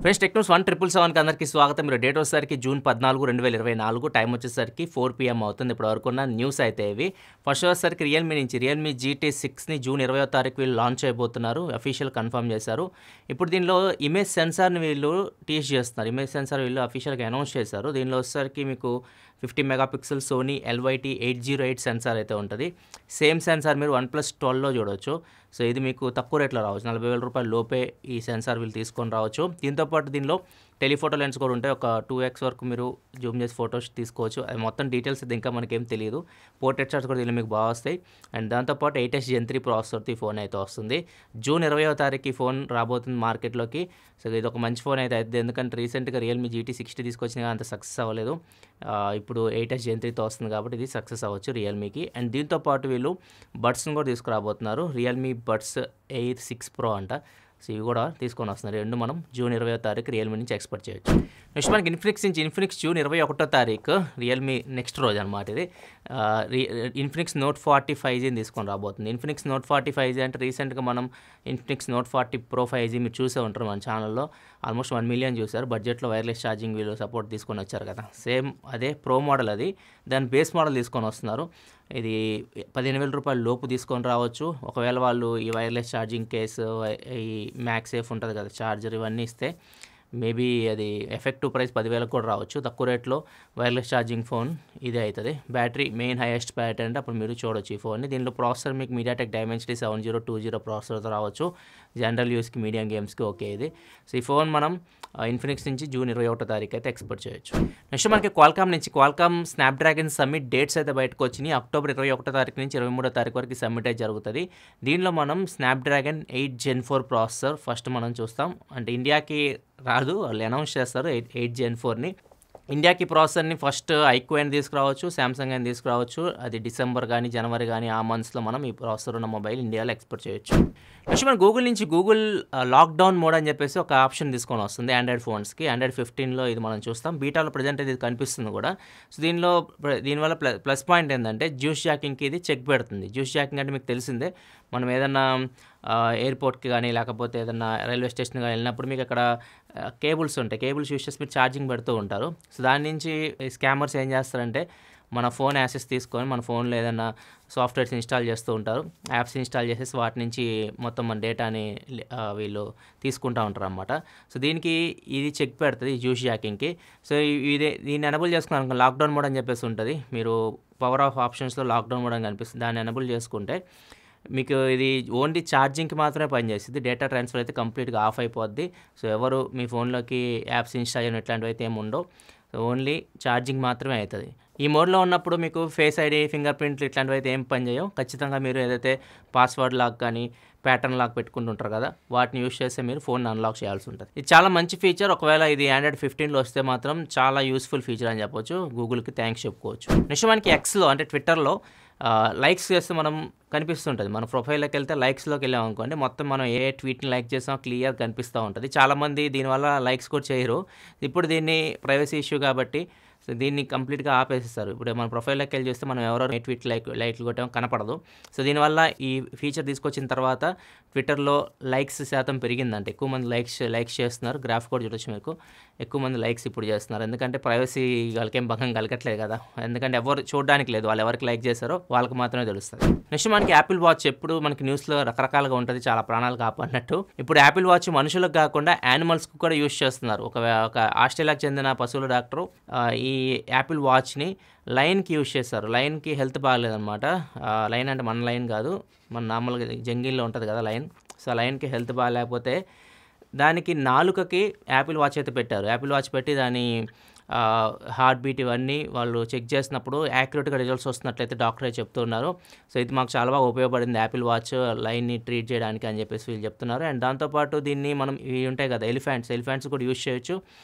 Friends tech news 1777కి అందరికీ స్వాగతం. మీరు డేట్ వచ్చేసరికి జూన్ 14, 2024, టైం వచ్చేసరికి 4 PM అవుతుంది. ఇప్పుడు వరకు ఉన్న న్యూస్ అయితే ఇవి. ఫస్ట్ వచ్చేసరికి రియల్మీ నుంచి రియల్మీ GT6ని జూన్ 20వ తారీఖు వీళ్ళు లాంచ్ చేయబోతున్నారు. అఫీషియల్ కన్ఫర్మ్ చేశారు. ఇప్పుడు దీనిలో ఇమేజ్ సెన్సార్ని వీళ్ళు టీచ్ చేస్తున్నారు. ఇమేజ్ సెన్సార్ వీళ్ళు అఫీషియల్గా అనౌన్స్ చేశారు. దీనిలో వచ్చేసరికి మీకు 50 మెగాపిక్సెల్ సోనీ LYT 808 సెన్సార్ అయితే ఉంటుంది. సేమ్ సెన్సార్ మీరు OnePlus 12లో చూడవచ్చు. సో ఇది మీకు తక్కువ రేట్లో రావచ్చు. 40,000 రూపాయల లోపే ఈ సెన్సార్ వీళ్ళు తీసుకొని రావచ్చు. దీంతోపాటు దీనిలో టెలిఫోటో లెన్స్ కూడా ఉంటాయి. ఒక 2x వరకు మీరు జూమ్ చేసి ఫొటోస్ తీసుకోవచ్చు. అది మొత్తం డీటెయిల్స్ ఇది ఇంకా మనకేం తెలియదు. పోర్ట్రేట్ షాట్స్ కూడా దీనిలో మీకు బాగా వస్తాయి. అండ్ దాంతోపాటు 8S Gen 3 ప్రాసెసర్తో ఈ ఫోన్ అయితే వస్తుంది. జూన్ 20వ తారీఖు ఈ ఫోన్ రాబోతుంది మార్కెట్లోకి. సో ఇది ఒక మంచి ఫోన్ అయితే అవుతుంది. ఎందుకంటే రీసెంట్గా రియల్మీ GT60 తీసుకొచ్చినా అంత సక్సెస్ అవ్వలేదు. ఇప్పుడు 8S Gen 3తో వస్తుంది కాబట్టి ఇది సక్సెస్ అవ్వచ్చు రియల్మీకి. అండ్ దీంతోపాటు వీళ్ళు బడ్స్ని కూడా తీసుకురాబోతున్నారు. రియల్మీ బడ్స్ Air 6 Pro అంట. సో ఇవి కూడా తీసుకొని వస్తున్నారు. రెండు మనం జూన్ 20వ తారీఖు రియల్మీ నుంచి ఎక్స్పెక్ట్ చేయొచ్చు. నెక్స్ట్ మనకి ఇన్ఫినిక్స్ నుంచి ఇన్ఫినిక్స్ జూన్ 21వ తారీఖు రియల్మీ నెక్స్ట్ రోజు అనమాట ఇది. ఇన్ఫినిక్స్ Note 40 5Gని తీసుకొని రాబోతుంది. ఇన్ఫినిక్స్ Note 40 5G అంటే రీసెంట్గా మనం ఇన్ఫినిక్స్ Note 40 Pro 5G మీరు చూసే ఉంటారు మన ఛానల్లో. ఆల్మోస్ట్ 1 మిలియన్ చూసారు. బడ్జెట్లో వైర్లెస్ ఛార్జింగ్ వీళ్ళు సపోర్ట్ తీసుకొని వచ్చారు కదా. సేమ్ అదే ప్రో మోడల్ అది. దాని బేస్ మోడల్ తీసుకొని వస్తున్నారు. ఇది 15,000 రూపాయల లోపు తీసుకొని రావచ్చు. ఒకవేళ వాళ్ళు ఈ వైర్లెస్ ఛార్జింగ్ కేసు, ఈ మ్యాక్స్ సేఫ్ ఉంటుంది కదా ఛార్జర్, ఇవన్నీ ఇస్తే మేబీ అది ఎఫెక్టివ్ ప్రైస్ 10,000 కూడా రావచ్చు. తక్కువ రేట్లో వైర్లెస్ ఛార్జింగ్ ఫోన్ ఇదే అవుతుంది. బ్యాటరీ మెయిన్ హైయెస్ట్ బ్యాటరీ అంటే అప్పుడు మీరు చూడొచ్చు ఈ ఫోన్ని. దీనిలో ప్రాసెసర్ మీకు MediaTek Dimensity 7020 ప్రాసెసర్తో రావచ్చు. జనరల్ యూస్కి, మీడియం గేమ్స్కి ఓకే ఇది. సో ఈ ఫోన్ మనం ఇన్ఫినిక్స్ నుంచి జూన్ 21వ తారీఖు అయితే ఎక్స్పెక్ట్ చేయొచ్చు. నెక్స్ట్ మనకి క్వాల్కామ్ నుంచి క్వాల్కామ్ స్నాప్డ్రాగన్ సమ్మిట్ డేట్స్ అయితే బయటకు వచ్చినాయి. అక్టోబర్ 21వ తారీఖు నుంచి 23వ తారీఖు వరకు సమ్మిట్ అయితే జరుగుతుంది. దీనిలో మనం స్నాప్డ్రాగన్ 8 Gen 4 ప్రాసెసర్ ఫస్ట్ మనం చూస్తాం. అంటే ఇండియాకి రాదు, వాళ్ళు అనౌన్స్ చేస్తారు 8 Gen 4ని. ఇండియాకి ప్రాసెసర్ని ఫస్ట్ ఐక్యూ అని తీసుకురావచ్చు, శాంసంగ్ అని తీసుకురావచ్చు. అది డిసెంబర్ కానీ జనవరి కానీ ఆ మంత్స్లో మనం ఈ ప్రాసెసర్ ఉన్న మొబైల్ ఇండియాలో ఎక్స్పోర్ట్ చేయొచ్చు. నెక్స్ట్ మన గూగుల్ నుంచి గూగుల్ లాక్డౌన్ మోడ్ అని చెప్పేసి ఒక ఆప్షన్ తీసుకొని వస్తుంది ఆండ్రాయిడ్ ఫోన్స్కి. ఆండ్రాయిడ్ 15లో ఇది మనం చూస్తాం. బీటాలో ప్రజెంట్ ఇది కనిపిస్తుంది కూడా. సో దీనివల్ల ప్లస్ పాయింట్ ఏంటంటే జ్యూస్ జాకింగ్కి ఇది చెక్ పెడుతుంది. జ్యూస్ జాకింగ్ అంటే మీకు తెలిసిందే, మనం ఏదన్నా ఎయిర్పోర్ట్కి కానీ లేకపోతే ఏదన్నా రైల్వే స్టేషన్ కానీ వెళ్ళినప్పుడు మీకు అక్కడ కేబుల్స్ ఉంటాయి. కేబుల్స్ యూస్ చేసి మీరు ఛార్జింగ్ పెడుతూ ఉంటారు. సో దాని నుంచి స్కామర్స్ ఏం చేస్తారంటే మన ఫోన్ యాక్సెస్ తీసుకొని మన ఫోన్లో ఏదైనా సాఫ్ట్వేర్స్ ఇన్స్టాల్ చేస్తూ ఉంటారు. యాప్స్ ఇన్స్టాల్ చేసేసి వాటి నుంచి మొత్తం మన డేటాని వీళ్ళు తీసుకుంటూ ఉంటారు అన్నమాట. సో దీనికి ఇది చెక్ పెడుతుంది జ్యూస్ జాకింగ్కి. సో దీన్ని ఎనబుల్ చేసుకున్నాను లాక్డౌన్ మోడ్ అని చెప్పేసి ఉంటుంది. మీరు పవర్ ఆఫ్ ఆప్షన్స్లో లాక్డౌన్ మోడ్ అని కనిపిస్తుంది. దాన్ని ఎనబుల్ చేసుకుంటే మీకు ఇది ఓన్లీ ఛార్జింగ్కి మాత్రమే పనిచేస్తుంది. డేటా ట్రాన్స్ఫర్ అయితే కంప్లీట్గా ఆఫ్ అయిపోద్ది. సో ఎవరు మీ ఫోన్లోకి యాప్స్ ఇన్స్టాల్ చేయడం ఇట్లాంటివి అయితే ఏమి ఉండవు. సో ఓన్లీ ఛార్జింగ్ మాత్రమే అవుతుంది. ఈ మోడ్లో ఉన్నప్పుడు మీకు ఫేస్ ఐడి, ఫింగర్ ప్రింట్లు ఇట్లాంటివి అయితే ఏం పని చేయవు. ఖచ్చితంగా మీరు ఏదైతే పాస్వర్డ్ లాక్ కానీ ప్యాటర్న్ లాక్ పెట్టుకుంటుంటారు కదా, వాటిని యూస్ చేస్తే మీరు ఫోన్ అన్లాక్ చేయాల్సి ఉంటుంది. ఇది చాలా మంచి ఫీచర్. ఒకవేళ ఇది ఆండ్రాయిడ్ 15లో వస్తే మాత్రం చాలా యూస్ఫుల్ ఫీచర్ అని చెప్పొచ్చు. గూగుల్కి థ్యాంక్స్ చెప్పుకోవచ్చు. నెక్స్ట్ మనకి ఎక్స్లో అంటే ట్విట్టర్లో లైక్స్ చేస్తే మనం కనిపిస్తుంటుంది. మన ప్రొఫైల్లోకి వెళ్తే లైక్స్లోకి వెళ్ళాం అనుకోండి, మొత్తం మనం ఏ ట్వీట్ని లైక్ చేసామో క్లియర్ కనిపిస్తూ ఉంటుంది. చాలామంది దీనివల్ల లైక్స్ కూడా చేయరు. ఇప్పుడు దీన్ని ప్రైవసీ ఇష్యూ కాబట్టి సో దీన్ని కంప్లీట్గా ఆపేసేస్తారు. ఇప్పుడు మన ప్రొఫైల్లోకి వెళ్ళి చూస్తే మనం ఎవరో ట్వీట్ లైక్లు కొట్టామో కనపడదు. సో దీనివల్ల ఈ ఫీచర్ తీసుకొచ్చిన తర్వాత ట్విట్టర్లో లైక్స్ శాతం పెరిగిందంటే ఎక్కువ మంది లైక్స్ చేస్తున్నారు. గ్రాఫ్ కూడా చూడొచ్చు మీకు, ఎక్కువ మంది లైక్స్ ఇప్పుడు చేస్తున్నారు. ఎందుకంటే ప్రైవసీ వాళ్ళకేం భంగం కలగట్లేదు కదా. ఎందుకంటే ఎవరు చూడడానికి లేదు, వాళ్ళు ఎవరికి లైక్ చేశారో వాళ్ళకి మాత్రమే తెలుస్తుంది. నెక్స్ట్ మనకి యాపిల్ వాచ్ ఎప్పుడు మనకి న్యూస్లో రకరకాలుగా ఉంటుంది, చాలా ప్రాణాలు కాపాడినట్టు. ఇప్పుడు యాపిల్ వాచ్ మనుషులకు కాకుండా యానిమల్స్కి కూడా యూస్ చేస్తున్నారు. ఒక ఆస్ట్రేలియాకి చెందిన పశువుల డాక్టరు ఈ యాపిల్ వాచ్ని లయన్కి యూజ్ చేస్తారు. లయన్కి హెల్త్ బాగాలేదన్నమాట. లయన్ అంటే మన లయన్ కాదు, మన నార్మల్గా జంగిల్లో ఉంటుంది కదా లయన్. సో లయన్కి హెల్త్ బాగాలేకపోతే దానికి నాలుకకి యాపిల్ వాచ్ అయితే పెట్టారు. యాపిల్ వాచ్ పెట్టి దాని హార్ట్ బీట్ ఇవన్నీ వాళ్ళు చెక్ చేసినప్పుడు యాక్యురేట్గా రిజల్ట్స్ వస్తున్నట్లయితే డాక్టరే చెప్తున్నారు. సో ఇది మాకు చాలా బాగా ఉపయోగపడింది యాపిల్ వాచ్ లైన్ని ట్రీట్ చేయడానికి అని చెప్పేసి వీళ్ళు చెప్తున్నారు. అండ్ దాంతోపాటు దీన్ని మనం ఇవి ఉంటాయి కదా ఎలిఫెంట్స్ కూడా యూజ్ చేయొచ్చు.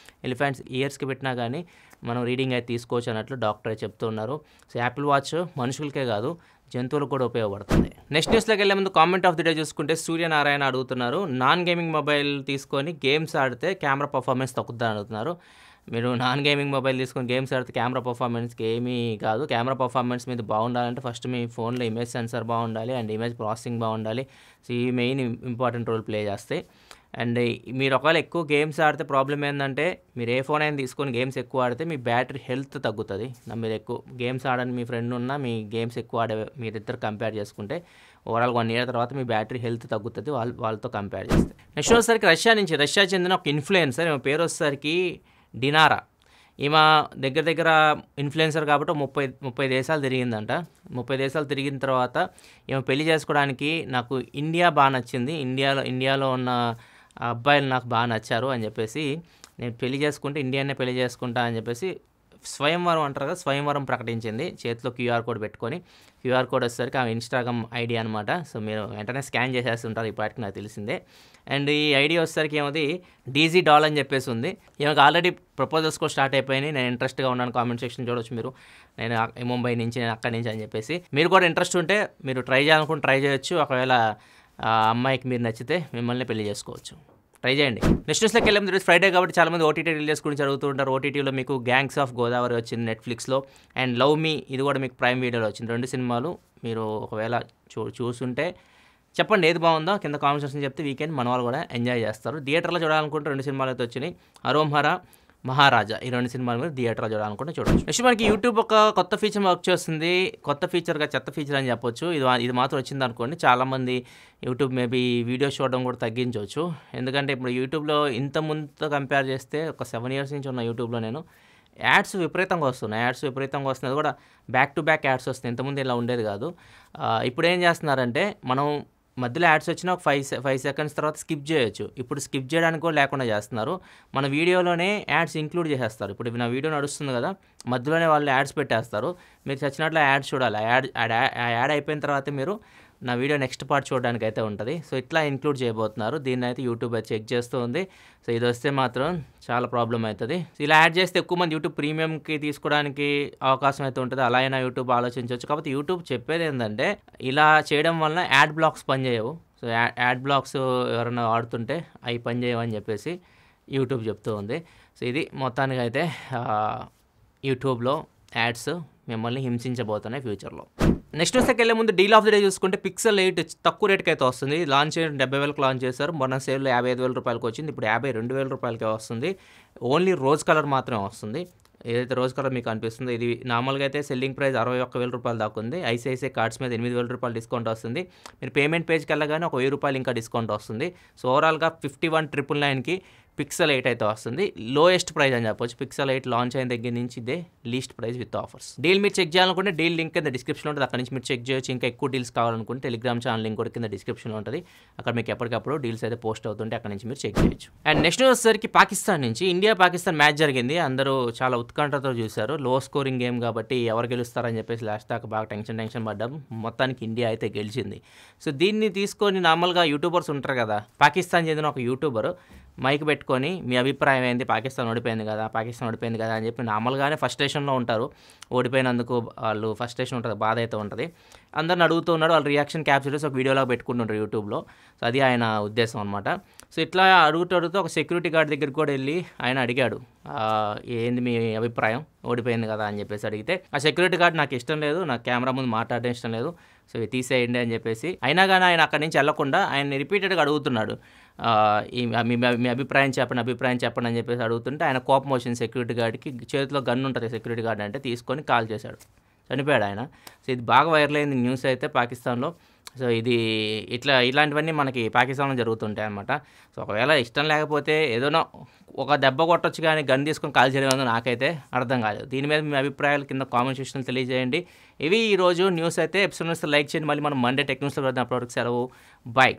ఎలిఫెంట్స్ ఇయర్స్కి పెట్టినా కానీ మనం రీడింగ్ అయితే తీసుకోవచ్చు అన్నట్లు డాక్టరే చెప్తున్నారు. సో యాపిల్ వాచ్ మనుషులకే కాదు జంతువులకు కూడా ఉపయోగపడుతుంది. నెక్స్ట్ న్యూస్లోకి వెళ్ళే ముందు కామెంట్ ఆఫ్ ది డే చూసుకుంటే సూర్యనారాయణ అడుగుతున్నారు, నాన్ గేమింగ్ మొబైల్ తీసుకొని గేమ్స్ ఆడితే కెమెరా పర్ఫార్మెన్స్ తగ్గుతుందని అడుగుతున్నారు. మీరు నాన్ గేమింగ్ మొబైల్ తీసుకొని గేమ్స్ ఆడితే కెమెరా పర్ఫార్మెన్స్కి ఏమీ కాదు. కెమెరా పర్ఫార్మెన్స్ మీద బాగుండాలంటే ఫస్ట్ మీ ఫోన్లో ఇమేజ్ సెన్సార్ బాగుండాలి అండ్ ఇమేజ్ ప్రాసెసింగ్ బాగుండాలి. సో ఈ మెయిన్ ఇంపార్టెంట్ రోల్ ప్లే చేస్తాయి. అండ్ మీరు ఒకవేళ ఎక్కువ గేమ్స్ ఆడితే ప్రాబ్లమ్ ఏంటంటే మీరు ఏ ఫోన్ అయినా తీసుకొని గేమ్స్ ఎక్కువ ఆడితే మీ బ్యాటరీ హెల్త్ తగ్గుతుంది. మీరు ఎక్కువ గేమ్స్ ఆడని మీ ఫ్రెండ్ ఉన్నా మీ గేమ్స్ ఎక్కువ ఆడే మీరిద్దరు కంపేర్ చేసుకుంటే ఓవరాల్ 1 year తర్వాత మీ బ్యాటరీ హెల్త్ తగ్గుతుంది వాళ్ళతో కంపేర్ చేస్తే. నెక్స్ట్ వచ్చేసరికి రష్యా చెందిన ఒక ఇన్ఫ్లుయెన్సర్, ఈమె పేరు వచ్చేసరికి డినారా. ఈమె దగ్గర ఇన్ఫ్లుయెన్సర్ కాబట్టి 30 దేశాలు తిరిగిందంట. 30 దేశాలు తిరిగిన తర్వాత ఈమె పెళ్లి చేసుకోవడానికి నాకు ఇండియా బాగా నచ్చింది, ఇండియాలో ఉన్న అబ్బాయిలు నాకు బాగా నచ్చారు అని చెప్పేసి నేను పెళ్లి చేసుకుంటే ఇండియానే పెళ్లి చేసుకుంటా అని చెప్పేసి స్వయంవరం అంటారు కదా, స్వయంవరం ప్రకటించింది చేతిలో QR కోడ్ పెట్టుకొని. QR కోడ్ వచ్చేసరికి ఆ ఇన్స్టాగ్రామ్ ఐడి అనమాట. సో మీరు వెంటనే స్కాన్ చేసేస్తుంటారు, ఇప్పటికి నాకు తెలిసిందే. అండ్ ఈ ఐడి వచ్చేసరికి ఏమది డీజీ డాల్ అని చెప్పేసి ఉంది. ఈమెకు ఆల్రెడీ ప్రపోజల్స్ కూడా స్టార్ట్ అయిపోయినాయి. నేను ఇంట్రెస్ట్గా ఉన్నాను, కామెంట్ సెక్షన్ చూడవచ్చు మీరు. నేను ముంబై నుంచి, నేను అక్కడి నుంచి అని చెప్పేసి. మీరు కూడా ఇంట్రెస్ట్ ఉంటే మీరు ట్రై చేయాలనుకుంటే ట్రై చేయొచ్చు. ఒకవేళ అమ్మాయికి మీరు నచ్చితే మిమ్మల్ని పెళ్లి చేసుకోవచ్చు, ట్రై చేయండి. నెక్స్ట్ న్యూస్లోకి వెళ్ళాము. ఈరోజు ఫ్రైడే కాబట్టి చాలామంది ఓటీటీ రిలీజ్ గురించి అడుగుతూ ఉంటారు. ఓటీటీలో మీకు గ్యాంగ్స్ ఆఫ్ గోదావరి వచ్చింది నెట్ఫ్లిక్స్లో, అండ్ లవ్ మీ ఇది కూడా మీకు ప్రైమ్ వీడియోలో వచ్చింది. 2 సినిమాలు మీరు ఒకవేళ చూసుంటే చెప్పండి ఏది బాగుందో కింద కామెంట్ సెక్షన్ చెప్తే వీకెండ్ మన వాళ్ళు కూడా ఎంజాయ్ చేస్తారు. థియేటర్లో చూడాలనుకుంటే 2 సినిమాలు అయితే వచ్చినాయి, అరోంహరా, మహారాజా. ఈ 2 సినిమాలు మీరు థియేటర్లో చూడాలనుకుంటే చూడవచ్చు. నెక్స్ట్ మనకి యూట్యూబ్ ఒక కొత్త ఫీచర్ వర్క్ చేస్తుంది. కొత్త ఫీచర్గా చెత్త ఫీచర్ అని చెప్పొచ్చు. ఇది మాత్రం వచ్చింది అనుకోండి, చాలామంది యూట్యూబ్ మేబీ వీడియోస్ చూడడం కూడా తగ్గించవచ్చు. ఎందుకంటే ఇప్పుడు యూట్యూబ్లో ఇంత ముందుతో కంపేర్ చేస్తే ఒక 7 years నుంచి ఉన్న యూట్యూబ్లో నేను యాడ్స్ విపరీతంగా వస్తున్నాయి. అది కూడా బ్యాక్ టు బ్యాక్ యాడ్స్ వస్తున్నాయి. ఇంతకుముందు ఇలా ఉండేది కాదు. ఇప్పుడు ఏం చేస్తున్నారంటే మనం మధ్యలో యాడ్స్ వచ్చినా ఒక 5 seconds తర్వాత స్కిప్ చేయొచ్చు. ఇప్పుడు స్కిప్ చేయడానికి కూడా లేకుండా చేస్తున్నారు. మన వీడియోలోనే యాడ్స్ ఇంక్లూడ్ చేసేస్తారు. ఇప్పుడు నా వీడియో నడుస్తుంది కదా, మధ్యలోనే వాళ్ళు యాడ్స్ పెట్టేస్తారు. మీరు చచ్చినట్లు యాడ్స్ చూడాలి. ఆ యాడ్ అయిపోయిన తర్వాత మీరు నా వీడియో నెక్స్ట్ పార్ట్ చూడడానికి అయితే ఉంటుంది. సో ఇట్లా ఇంక్లూడ్ చేయబోతున్నారు. దీన్ని అయితే యూట్యూబ్ అయితే చెక్ చేస్తూ ఉంది. సో ఇది వస్తే మాత్రం చాలా ప్రాబ్లం అవుతుంది. ఇలా యాడ్ చేస్తే ఎక్కువ మంది యూట్యూబ్ ప్రీమియంకి తీసుకోవడానికి అవకాశం అయితే ఉంటుంది. అలా అయినా యూట్యూబ్ ఆలోచించవచ్చు. కాబట్టి యూట్యూబ్ చెప్పేది ఏంటంటే ఇలా చేయడం వలన యాడ్ బ్లాక్స్ పనిచేయవు. సో యాడ్ బ్లాక్స్ ఎవరైనా వాడుతుంటే అవి పనిచేయవని చెప్పేసి యూట్యూబ్ చెప్తూ ఉంది. సో ఇది మొత్తానికి అయితే యూట్యూబ్లో యాడ్స్ మిమ్మల్ని హింసించబోతున్నాయి ఫ్యూచర్లో. నెక్స్ట్ న్యూస్కి వెళ్ళే ముందు డీల్ ఆఫ్ ది డే చూసుకుంటే Pixel 8 తక్కువ రేట్కి అయితే వస్తుంది. లాంచ్ చేయడం 70,000కి లాంచ్ చేశారు. మొన్న సేల్లో 55,000 రూపాయలకి వచ్చింది. ఇప్పుడు 52,000 రూపాయలకే వస్తుంది. ఓన్లీ రోజ్ కలర్ మాత్రమే వస్తుంది. ఏదైతే రోజ్ కలర్ మీకు అనిపిస్తుందో ఇది నార్మల్గా అయితే సెల్లింగ్ ప్రైస్ 61,000 రూపాయలు దాకా ఉంది. ఐసిఐసిఐ కార్డ్స్ మీద 8,000 రూపాయలు డిస్కౌంట్ వస్తుంది. మీరు పేమెంట్ పేజ్కి వెళ్ళగానే ఒక 1,000 రూపాయలు ఇంకా డిస్కౌంట్ వస్తుంది. సో ఓవరాల్గా 51,999కి Pixel 8 అయితే వస్తుంది. లోయెస్ట్ ప్రైస్ అని చెప్పొచ్చు. Pixel 8 లాంచ్ అయిన దగ్గర నుంచి ఇదే least price with offers. Deal మీరు చెక్ చేయాలనుకుంటే డీల్ లింక్ కింద డిస్క్రిప్షన్లో ఉంటుంది, అక్కడ నుంచి మీరు చెక్ చేయొచ్చు. ఇంకా ఎక్కువ డీల్స్ కావాలనుకుంటే టెలిగ్రామ్ ఛానల్ లింక్ కూడా కింద డిస్క్రిప్షన్లో ఉంటుంది. అక్కడ మీకు ఎప్పటికప్పుడు డీల్స్ అయితే పోస్ట్ అవుతుంటే అక్కడ నుంచి మీరు చెక్ చేయొచ్చు. అండ్ నెక్స్ట్ వచ్చేసరికి పాకిస్తాన్ నుంచి పాకిస్తాన్ మ్యాచ్ జరిగింది. అందరూ చాలా ఉత్కంఠతో చూశారు. లో స్కోరింగ్ గేమ్ కాబట్టి ఎవరు గెలుస్తారని చెప్పేసి లాస్ట్ దాకా బాగా టెన్షన్ పడ్డాం. మొత్తానికి ఇండియా అయితే గెలిచింది. సో దీన్ని తీసుకొని నార్మల్గా యూట్యూబర్స్ ఉంటారు కదా, పాకిస్తాన్ చెందిన ఒక యూట్యూబర్ మైక్ పెట్టుకొని మీ అభిప్రాయం ఏంది, పాకిస్తాన్ ఓడిపోయింది కదా అని చెప్పి నార్మల్గానే ఫస్ట్రేషన్లో ఉంటారు. ఓడిపోయినందుకు వాళ్ళు ఫస్ట్రేషన్ ఉంటుంది, బాధ అయితే ఉంటుంది. అందరిని అడుగుతూ ఉన్నాడు. వాళ్ళు రియాక్షన్ క్యాప్చర్ చేసి ఒక వీడియోలాగా పెట్టుకుంటుంటారు యూట్యూబ్లో. సో అది ఆయన ఉద్దేశం అనమాట. సో ఇట్లా అడుగుతూ ఒక సెక్యూరిటీ గార్డ్ దగ్గరికి కూడా వెళ్ళి ఆయన అడిగాడు, ఏంది మీ అభిప్రాయం, ఓడిపోయింది కదా అని చెప్పేసి అడిగితే ఆ సెక్యూరిటీ గార్డ్ నాకు ఇష్టం లేదు, నాకు కెమెరా ముందు మాట్లాడడం ఇష్టం లేదు, సో తీసేయండి అని చెప్పేసి. అయినా కానీ ఆయన అక్కడి నుంచి వెళ్ళకుండా ఆయన రిపీటెడ్గా అడుగుతున్నాడు, మీ అభిప్రాయం చెప్పండి అని చెప్పేసి అడుగుతుంటే ఆయన కోపం వచ్చింది. సెక్యూరిటీ గార్డ్కి చేతిలో గన్ ఉంటుంది, సెక్యూరిటీ గార్డ్ అంటే తీసుకొని కాల్ చేశాడు, చనిపోయాడు ఆయన. సో ఇది బాగా వైరల్ అయింది న్యూస్ అయితే పాకిస్తాన్లో. సో ఇలాంటివన్నీ మనకి పాకిస్తాన్లో జరుగుతుంటాయి అన్నమాట. సో ఒకవేళ ఇష్టం లేకపోతే ఏదైనా ఒక దెబ్బ కొట్టొచ్చు, కానీ గన్ తీసుకొని కాల్ చేయడం నాకైతే అర్థం కాలేదు. దీని మీద మీ అభిప్రాయాలు కింద కామెంట్ సెక్షన్లో తెలియజేయండి. ఇవి ఈరోజు న్యూస్ అయితే. ఎపిసోడ్ లైక్ చేయండి. మళ్ళీ మనం మండే టెక్ న్యూస్లో పెడదాం. అప్పటివరకు సెలవు, బాయ్.